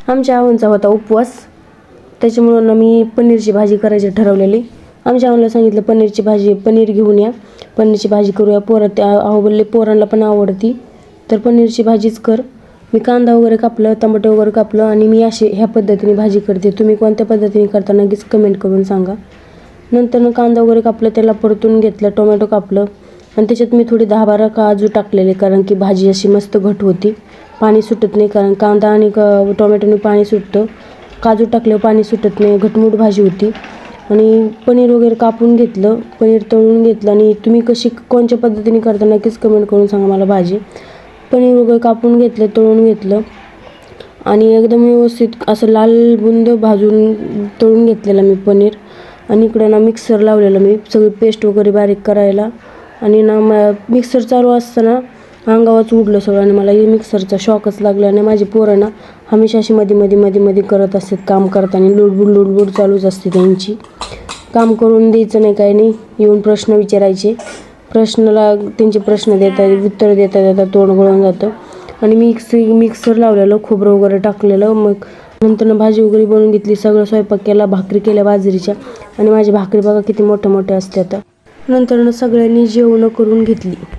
आमच्या आऊंचा होता उपवास, त्याच्यामुळं मी पनीरची भाजी करायची ठरवलेली. आमच्या आऊला सांगितलं पनीर घेऊन या, पनीरची भाजी करूया. आऊ बोलले पोरांना पण आवडती तर पनीरची भाजीच कर. मी कांदा वगैरे कापलं, टमाटर वगैरे कापलं आणि मी ह्या पद्धतीने भाजी करते. तुम्ही कोणत्या पद्धतीने करता नक्कीच कमेंट करून सांगा. नंतर कांदा वगैरे कापलं, त्याला परतून घेतलं, टोमॅटो कापलं आणि त्याच्यात मी थोडी 10-12 काजू टाकलेले, कारण की भाजी अशी मस्त घट होती, पाणी सुटत नाही. कारण कांदा आणि टोमॅटोने पाणी सुटतं, काजू टाकल्यावर पाणी सुटत नाही, घटमुट भाजी होती. आणि पनीर वगैरे कापून घेतलं, पनीर तळून घेतलं. आणि तुम्ही कोणत्या पद्धतीने करता नक्कीच कमेंट करून सांगा मला. पनीर वगैरे कापून घेतलं, तळून घेतलं आणि एकदम व्यवस्थित असं लाल बुंद भाजून तळून घेतलेलं मी पनीर. आणि इकडं मिक्सर लावलेलं मी सगळी पेस्ट वगैरे बारीक करायला. आणि मिक्सर चालू असताना अंगावरच उडलं सगळं आणि मला मिक्सरचा शॉकच लागला. आणि माझी पोरं हमेशा अशी मध्ये करत असतात काम करताना, लुडबुड चालूच असते त्यांची. काम करून द्यायचं नाही, काही नाही, येऊन प्रश्न विचारायचे. त्यांचे प्रश्न उत्तर देता तोंड गळून जातं. आणि मिक्सर लावलेलं, खोबरं वगैरे टाकलेलं. मग नंतर भाजी वगैरे बनवून घेतली, सगळं स्वयंपाक केला, भाकरी केल्या बाजरीच्या. आणि माझी भाकरी बघा किती मोठ्या असतात. नंतर सगळ्यांनी जेवणं करून घेतली.